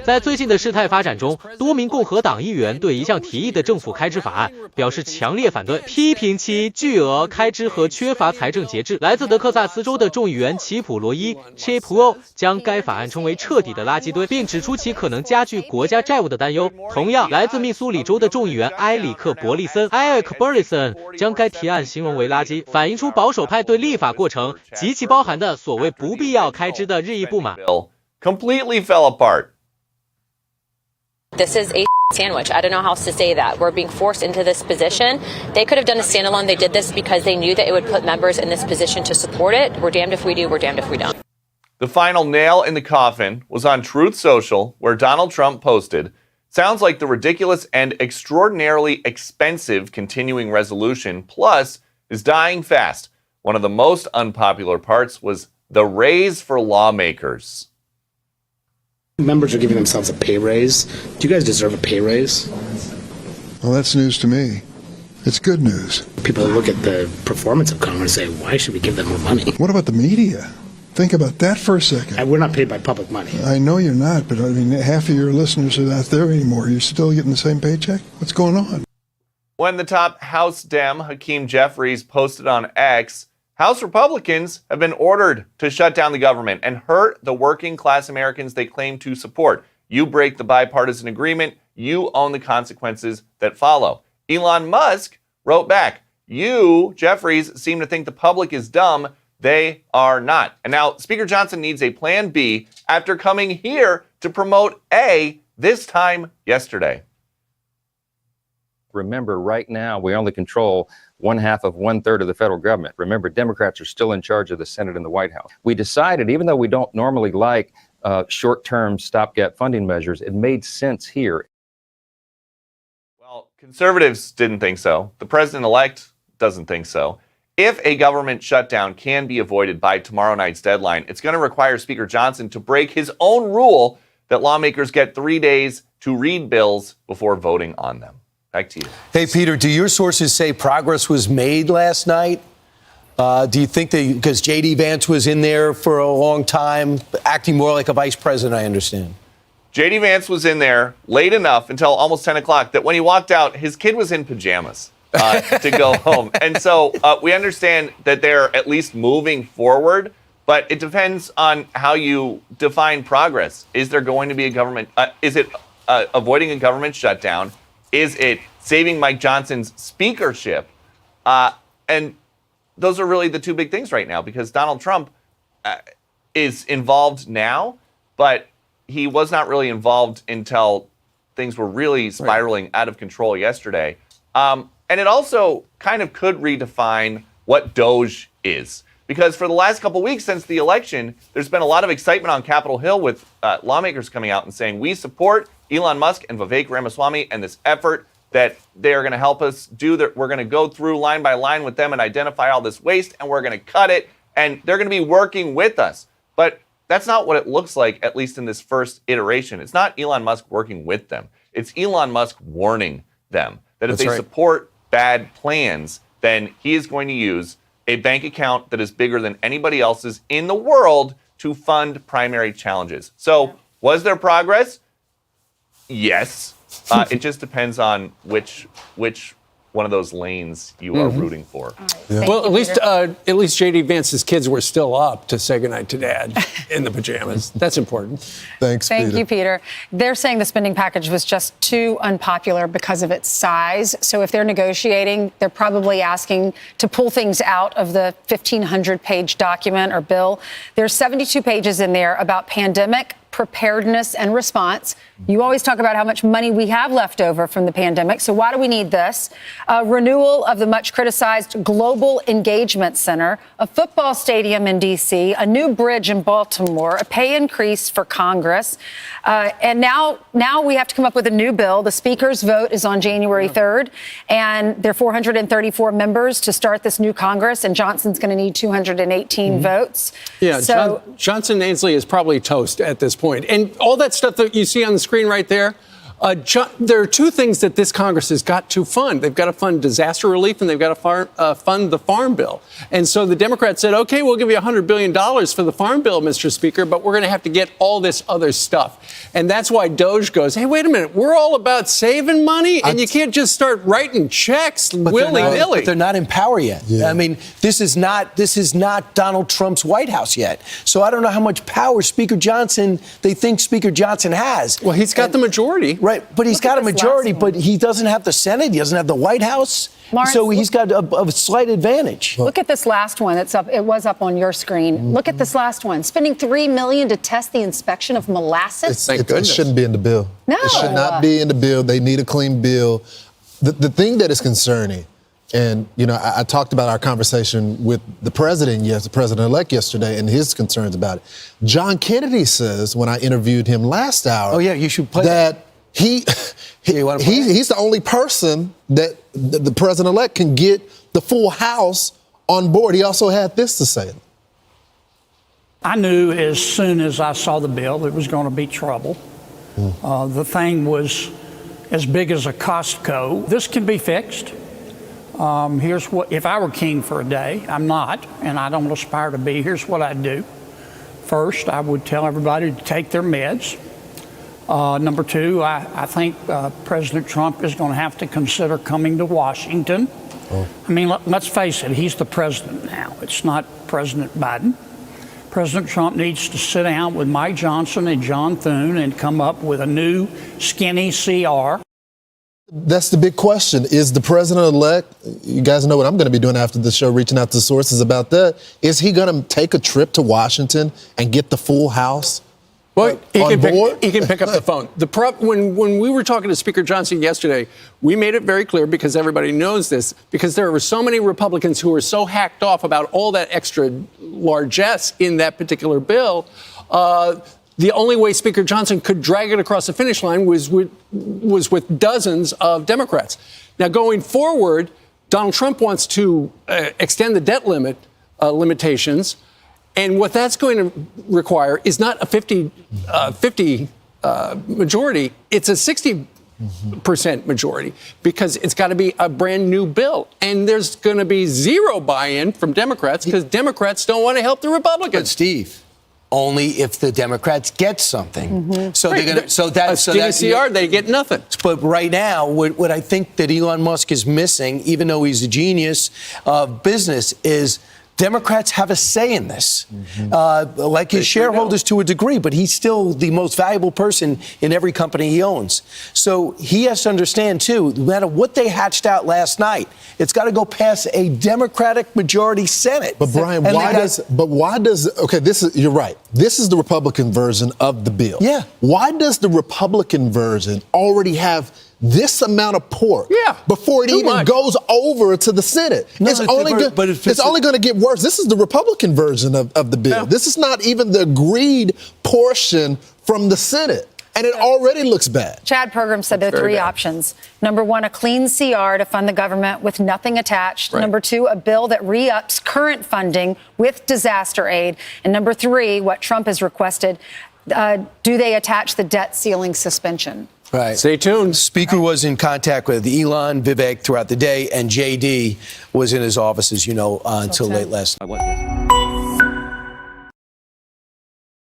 在最近的事态发展中，多名共和党议员对一项提议的政府开支法案表示强烈反对，批评其巨额开支和缺乏财政节制。来自德克萨斯州的众议员奇普罗伊 （Chipo） 将该法案称为彻底的垃圾堆，并指出其可能加剧国家债务的担忧。同样，来自密苏里州的众议员埃里克·伯利森 （Eric Burlison） 将该提案形容为垃圾，反映出保守派对立法过程及其包含的所谓不必要开支的日益不满。Completely fell apart. This is a sandwich. I don't know how else to say that. We're being forced into this position. They could have done a standalone. They did this because they knew that it would put members in this position to support it. We're damned if we do. We're damned if we don't. The final nail in the coffin was on Truth Social, where Donald Trump posted, "Sounds like the ridiculous and extraordinarily expensive continuing resolution plus is dying fast. One of the most unpopular parts was the raise for lawmakers." Members are giving themselves a pay raise. Do you guys deserve a pay raise? Well, that's news to me. It's good news. People look at the performance of Congress and say, why should we give them more money? What about the media? Think about that for a second. And we're not paid by public money. I know you're not, but I mean, half of your listeners are not there anymore. You're still getting the same paycheck? What's going on? When the top House Dem, Hakeem Jeffries, posted on X, House Republicans have been ordered to shut down the government and hurt the working class Americans they claim to support. You break the bipartisan agreement, you own the consequences that follow. Elon Musk wrote back, "You, Jeffries, seem to think the public is dumb. They are not." And now Speaker Johnson needs a plan B after coming here to promote A, this time yesterday. Remember, right now, we only control 1/3 of the federal government. Remember, Democrats are still in charge of the Senate and the White House. We decided, even though we don't normally like short-term stopgap funding measures, it made sense here. Well, conservatives didn't think so. The president-elect doesn't think so. If a government shutdown can be avoided by tomorrow night's deadline, it's going to require Speaker Johnson to break his own rule that lawmakers get 3 days to read bills before voting on them. Back to you. Hey, Peter, do your sources say progress was made last night? Do you think that, because J.D. Vance was in there for a long time, acting more like a vice president, I understand? J.D. Vance was in there late enough until almost 10 o'clock that when he walked out, his kid was in pajamas to go home. And so we understand that they're at least moving forward, but it depends on how you define progress. Is there going to be a government? Is it avoiding a government shutdown? Is it saving Mike Johnson's speakership? And those are really the two big things right now, because Donald Trump is involved now, but he was not really involved until things were really spiraling out of control yesterday. And it also kind of could redefine what Doge is. Because for the last couple weeks since the election, there's been a lot of excitement on Capitol Hill with lawmakers coming out and saying, we support Elon Musk and Vivek Ramaswamy and this effort that they're going to help us do, that we're going to go through line by line with them and identify all this waste, and we're going to cut it, and they're going to be working with us. But that's not what it looks like, at least in this first iteration. It's not Elon Musk working with them. It's Elon Musk warning them that if they support bad plans, then he is going to use a bank account that is bigger than anybody else's in the world to fund primary challenges. So was there progress? Yes. It just depends on which one of those lanes you are rooting for. Yeah. Well, at least J.D. Vance's kids were still up to say goodnight to Dad in the pajamas. That's important. Thanks, Peter. Thank you, Peter. They're saying the spending package was just too unpopular because of its size. So if they're negotiating, they're probably asking to pull things out of the 1,500-page document or bill. There's 72 pages in there about pandemic preparedness and response. You always talk about how much money we have left over from the pandemic. So why do we need this? Renewal of the much criticized Global Engagement Center, a football stadium in D.C., a new bridge in Baltimore, a pay increase for Congress. And now we have to come up with a new bill. The Speaker's vote is on January 3rd, and there are 434 members to start this new Congress, and Johnson's going to need 218 votes. Yeah, Johnson and Ainsley is probably toast at this point. And all that stuff that you see on the screen right there, There are two things that this Congress has got to fund. They've got to fund disaster relief, and they've got to fund the Farm Bill. And so the Democrats said, OK, we'll give you $100 billion for the Farm Bill, Mr. Speaker, but we're going to have to get all this other stuff. And that's why Doge goes, hey, wait a minute, we're all about saving money, and you can't just start writing checks willy-nilly. But they're not in power yet. Yeah. I mean, this is not Donald Trump's White House yet. So I don't know how much power they think Speaker Johnson has. Well, he's got the majority. Right, but he's got a majority, but he doesn't have the Senate, he doesn't have the White House, Lawrence, so he's got a slight advantage. Look at this last one. It was up on your screen. Look at this last one. Spending $3 million to test the inspection of molasses. It shouldn't be in the bill. No. It should not be in the bill. They need a clean bill. The thing that is concerning, and, you know, I talked about our conversation with the president-elect yesterday and his concerns about it. John Kennedy says, when I interviewed him last hour, oh, yeah, you should play that. He's the only person that the president-elect can get the full House on board. He also had this to say. I knew as soon as I saw the bill there was going to be trouble. The thing was as big as a Costco. This can be fixed. Here's what, if I were king for a day, I'm not, and I don't aspire to be, here's what I'd do. First, I would tell everybody to take their meds. Number two, I think President Trump is going to have to consider coming to Washington. I mean, let's face it, he's the president now. It's not President Biden. President Trump needs to sit down with Mike Johnson and John Thune and come up with a new skinny CR. That's the big question. Is the president-elect, you guys know what I'm going to be doing after the show, reaching out to sources about that. Is he going to take a trip to Washington and get the full House? Well, he can pick up the phone. When we were talking to Speaker Johnson yesterday, we made it very clear, because everybody knows this, because there were so many Republicans who were so hacked off about all that extra largesse in that particular bill. The only way Speaker Johnson could drag it across the finish line was with dozens of Democrats. Now, going forward, Donald Trump wants to extend the debt limitations. And what that's going to require is not a 50 majority. It's a 60% majority, because it's got to be a brand new bill. And there's going to be zero buy-in from Democrats, because Democrats don't want to help the Republicans. But Steve, only if the Democrats get something. So they're going to. They get nothing. But right now, what I think that Elon Musk is missing, even though he's a genius of business, is Democrats have a say in this, like his shareholders to a degree, but he's still the most valuable person in every company he owns. So he has to understand, too, no matter what they hatched out last night, it's got to go past a Democratic majority Senate. But Brian, you're right. This is the Republican version of the bill. Yeah. Why does the Republican version already have this amount of pork before it even goes over to the Senate? It's only going to get worse. This is the Republican version of the bill. Yeah. This is not even the agreed portion from the Senate. And it already looks bad. Chad Pergram said there are three options. Number one, a clean CR to fund the government with nothing attached. Right. Number two, a bill that re-ups current funding with disaster aid. And number three, what Trump has requested, do they attach the debt ceiling suspension? Right. Stay tuned. Speaker was in contact with Elon, Vivek throughout the day, and JD was in his office, as you know, until late last night.